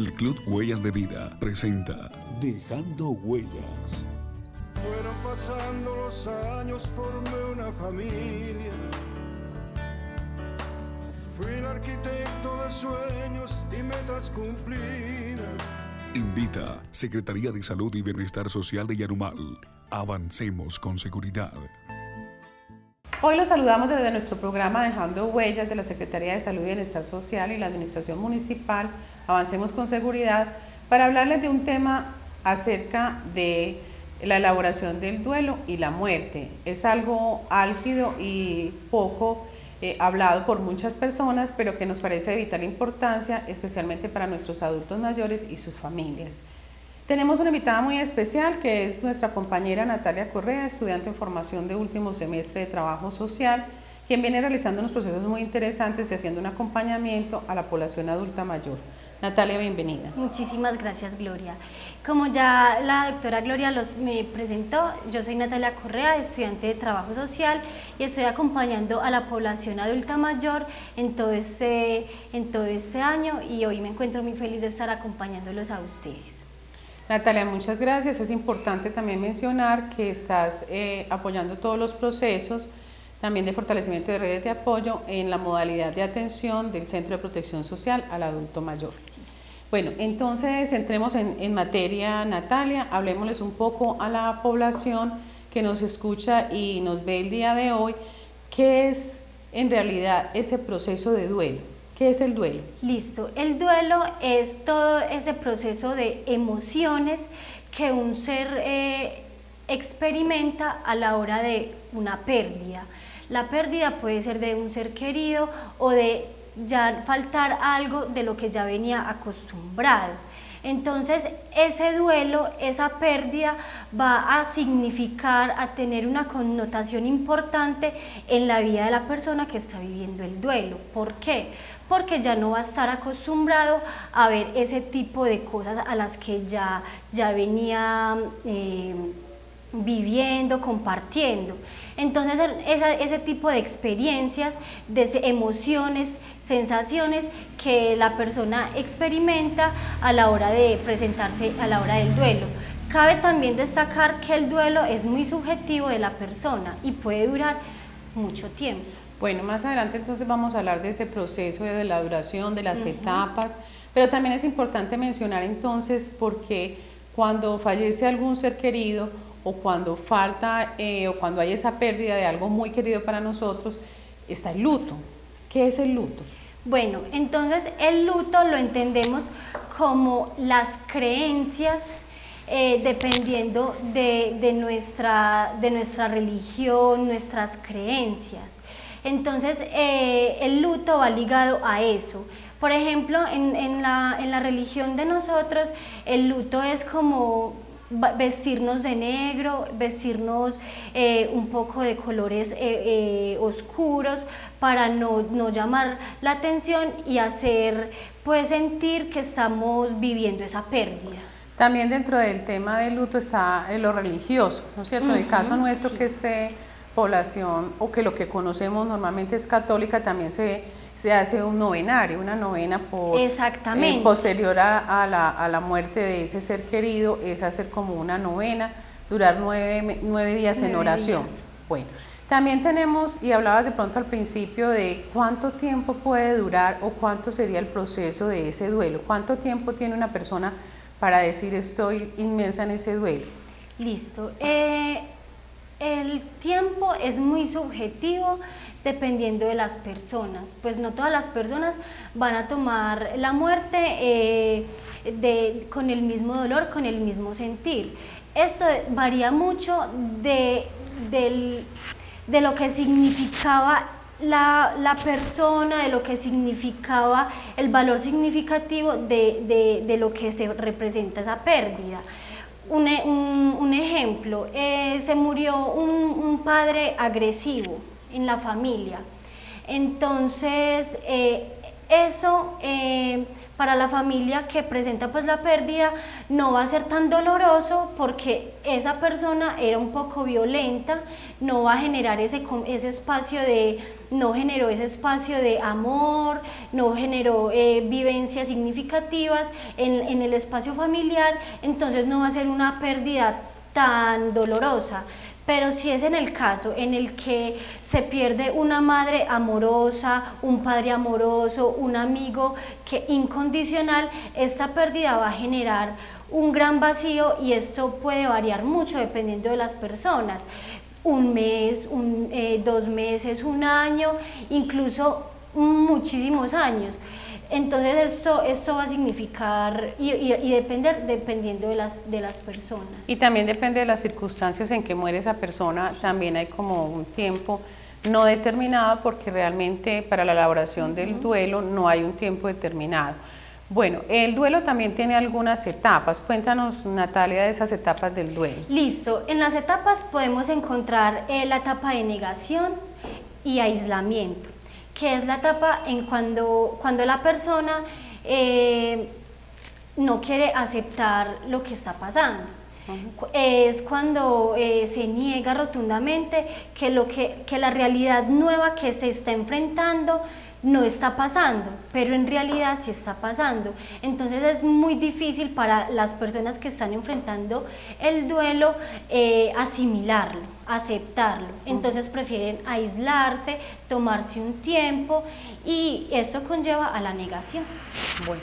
El Club Huellas de Vida presenta Dejando Huellas. Fueron pasando los años, formé una familia. Fui el arquitecto de sueños y metas cumplidas. Invita Secretaría de Salud y Bienestar Social de Yarumal. Avancemos con seguridad. Hoy los saludamos desde nuestro programa Dejando Huellas de la Secretaría de Salud y Bienestar Social y la Administración Municipal, Avancemos con Seguridad, para hablarles de un tema acerca de la elaboración del duelo y la muerte. Es algo álgido y poco hablado por muchas personas, pero que nos parece de vital importancia, especialmente para nuestros adultos mayores y sus familias. Tenemos una invitada muy especial que es nuestra compañera Natalia Correa, estudiante en formación de último semestre de Trabajo Social, quien viene realizando unos procesos muy interesantes y haciendo un acompañamiento a la población adulta mayor. Natalia, bienvenida. Muchísimas gracias, Gloria. Como ya la doctora Gloria me presentó, yo soy Natalia Correa, estudiante de Trabajo Social y estoy acompañando a la población adulta mayor en todo este año y hoy me encuentro muy feliz de estar acompañándolos a ustedes. Natalia, muchas gracias. Es importante también mencionar que estás apoyando todos los procesos también de fortalecimiento de redes de apoyo en la modalidad de atención del Centro de Protección Social al Adulto Mayor. Bueno, entonces entremos en materia, Natalia, hablemosles un poco a la población que nos escucha y nos ve el día de hoy, ¿qué es en realidad ese proceso de duelo? ¿Qué es el duelo? Listo, el duelo es todo ese proceso de emociones que un ser experimenta a la hora de una pérdida. La pérdida puede ser de un ser querido o de ya faltar algo de lo que ya venía acostumbrado. Entonces ese duelo, esa pérdida va a significar, a tener una connotación importante en la vida de la persona que está viviendo el duelo. ¿Por qué? Porque ya no va a estar acostumbrado a ver ese tipo de cosas a las que ya venía viviendo, compartiendo. Entonces ese tipo de experiencias, de emociones, sensaciones que la persona experimenta a la hora de presentarse, a la hora del duelo. Cabe también destacar que el duelo es muy subjetivo de la persona y puede durar mucho tiempo. Bueno, más adelante entonces vamos a hablar de ese proceso, de la duración, de las etapas, pero también es importante mencionar entonces porque cuando fallece algún ser querido o cuando falta o cuando hay esa pérdida de algo muy querido para nosotros, está el luto. ¿Qué es el luto? Bueno, entonces el luto lo entendemos como las creencias dependiendo de nuestra religión, nuestras creencias. Entonces el luto va ligado a eso. Por ejemplo, en la religión de nosotros, el luto es como vestirnos de negro, vestirnos un poco de colores oscuros para no llamar la atención y hacer pues sentir que estamos viviendo esa pérdida. También dentro del tema del luto está lo religioso, ¿no es cierto? En el caso nuestro, sí, que es población o que lo que conocemos normalmente es católica, también se hace un novenario, una novena posterior a la muerte de ese ser querido, es hacer como una novena, durar 9 días en oración. Bueno, también tenemos, y hablabas de pronto al principio de cuánto tiempo puede durar o cuánto sería el proceso de ese duelo, cuánto tiempo tiene una persona para decir estoy inmersa en ese duelo. Listo. El tiempo es muy subjetivo dependiendo de las personas, pues no todas las personas van a tomar la muerte con el mismo dolor, con el mismo sentir. Esto varía mucho de lo que significaba la persona, de lo que significaba el valor significativo de lo que se representa esa pérdida. Un ejemplo, se murió un padre agresivo en la familia, entonces eso para la familia que presenta pues la pérdida no va a ser tan doloroso porque esa persona era un poco violenta, no va a generar ese espacio no generó ese espacio de amor, no generó vivencias significativas en el espacio familiar, entonces no va a ser una pérdida tan dolorosa. Pero si es en el caso en el que se pierde una madre amorosa, un padre amoroso, un amigo incondicional, esta pérdida va a generar un gran vacío y esto puede variar mucho dependiendo de las personas. Un mes, 2 meses, un año, incluso muchísimos años. Entonces esto va a significar y depender dependiendo de las personas. Y también depende de las circunstancias en que muere esa persona, también hay como un tiempo no determinado porque realmente para la elaboración del duelo no hay un tiempo determinado. Bueno, el duelo también tiene algunas etapas. Cuéntanos, Natalia, de esas etapas del duelo. Listo, en las etapas podemos encontrar la etapa de negación y aislamiento, que es la etapa en cuando la persona no quiere aceptar lo que está pasando. Es cuando se niega rotundamente que la realidad nueva que se está enfrentando no está pasando, pero en realidad sí está pasando. Entonces es muy difícil para las personas que están enfrentando el duelo asimilarlo, aceptarlo. Entonces prefieren aislarse, tomarse un tiempo y esto conlleva a la negación. Bueno,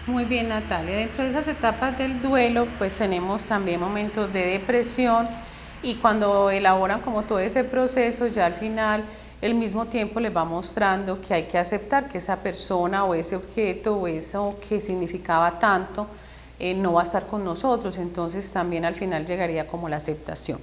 muy bien, Natalia. Dentro de esas etapas del duelo pues tenemos también momentos de depresión y cuando elaboran como todo ese proceso ya al final el mismo tiempo les va mostrando que hay que aceptar que esa persona o ese objeto o eso que significaba tanto no va a estar con nosotros, entonces también al final llegaría como la aceptación.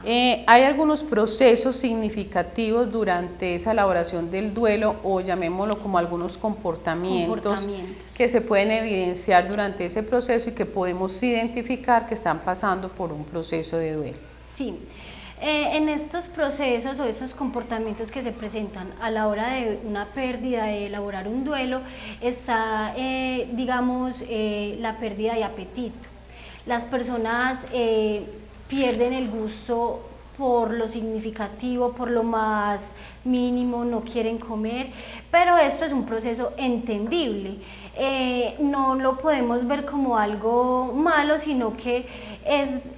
Hay algunos procesos significativos durante esa elaboración del duelo o llamémoslo como algunos comportamientos que se pueden evidenciar durante ese proceso y que podemos identificar que están pasando por un proceso de duelo. Sí. En estos procesos o estos comportamientos que se presentan a la hora de una pérdida, de elaborar un duelo, está, digamos, la pérdida de apetito. Las personas pierden el gusto por lo significativo, por lo más mínimo, no quieren comer, pero esto es un proceso entendible. No lo podemos ver como algo malo, sino que es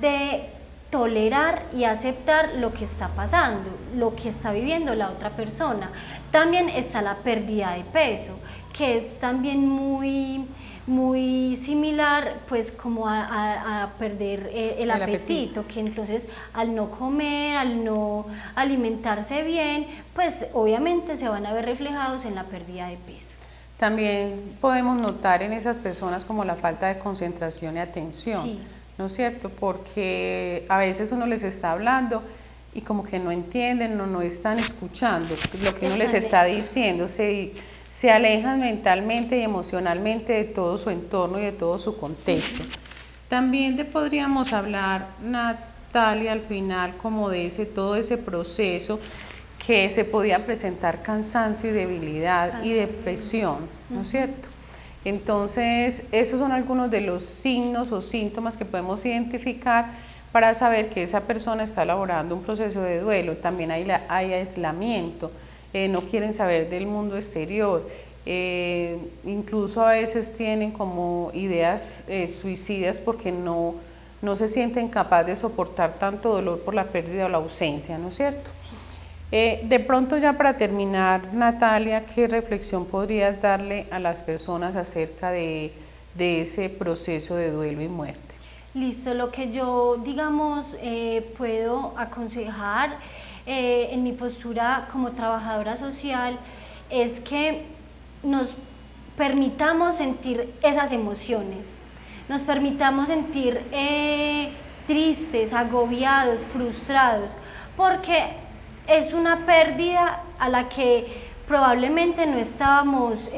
de tolerar y aceptar lo que está pasando, lo que está viviendo la otra persona. También está la pérdida de peso, que es también muy similar pues como a perder el apetito, que entonces al no comer, al no alimentarse bien, pues obviamente se van a ver reflejados en la pérdida de peso. También podemos notar en esas personas como la falta de concentración y atención. Sí. ¿No es cierto? Porque a veces uno les está hablando y como que no entienden o no están escuchando lo que uno les está diciendo, se alejan mentalmente y emocionalmente de todo su entorno y de todo su contexto. También podríamos hablar, Natalia, al final como de todo ese proceso que se podía presentar cansancio y debilidad y depresión, ¿no es cierto? Entonces, esos son algunos de los signos o síntomas que podemos identificar para saber que esa persona está elaborando un proceso de duelo. También hay aislamiento, no quieren saber del mundo exterior, incluso a veces tienen como ideas suicidas porque no se sienten capaces de soportar tanto dolor por la pérdida o la ausencia, ¿no es cierto? Sí. De pronto ya para terminar, Natalia, ¿qué reflexión podrías darle a las personas acerca de ese proceso de duelo y muerte? Listo, lo que yo, digamos, puedo aconsejar en mi postura como trabajadora social es que nos permitamos sentir esas emociones, nos permitamos sentir tristes, agobiados, frustrados, porque es una pérdida a la que probablemente no estábamos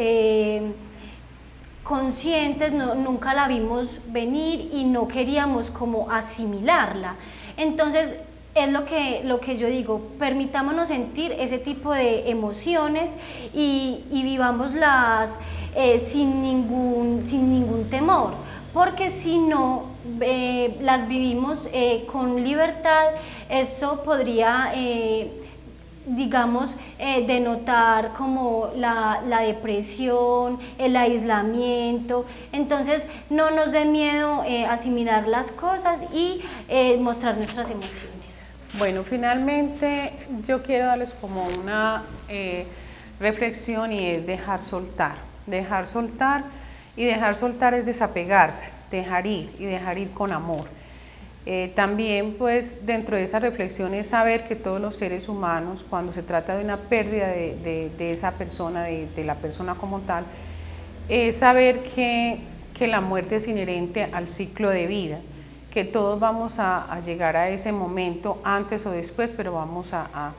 conscientes, nunca la vimos venir y no queríamos como asimilarla. Entonces es lo que yo digo, permitámonos sentir ese tipo de emociones y vivámoslas sin ningún temor, porque si no las vivimos con libertad, eso podría digamos, denotar como la depresión, el aislamiento. Entonces no nos dé miedo asimilar las cosas y mostrar nuestras emociones. Bueno, finalmente yo quiero darles como una reflexión, y es dejar soltar. Dejar soltar, y dejar soltar es desapegarse, dejar ir, y dejar ir con amor. También pues dentro de esa reflexión es saber que todos los seres humanos, cuando se trata de una pérdida de esa persona, de la persona como tal, es saber que la muerte es inherente al ciclo de vida, que todos vamos a llegar a ese momento antes o después, pero vamos a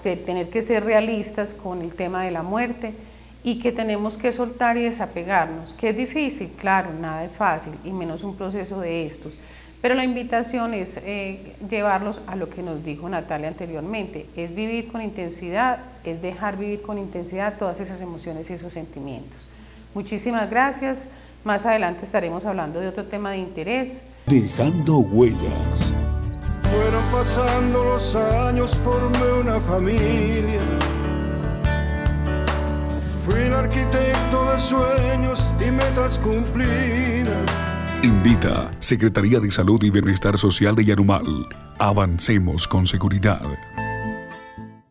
tener que ser realistas con el tema de la muerte, y que tenemos que soltar y desapegarnos, que es difícil, claro, nada es fácil, y menos un proceso de estos. Pero la invitación es llevarlos a lo que nos dijo Natalia anteriormente, es vivir con intensidad, es dejar vivir con intensidad todas esas emociones y esos sentimientos. Muchísimas gracias, más adelante estaremos hablando de otro tema de interés. Dejando huellas. Fueron pasando los años, formé una familia. Fui el arquitecto de sueños y metas cumplidas. Invita Secretaría de Salud y Bienestar Social de Yarumal. Avancemos con seguridad.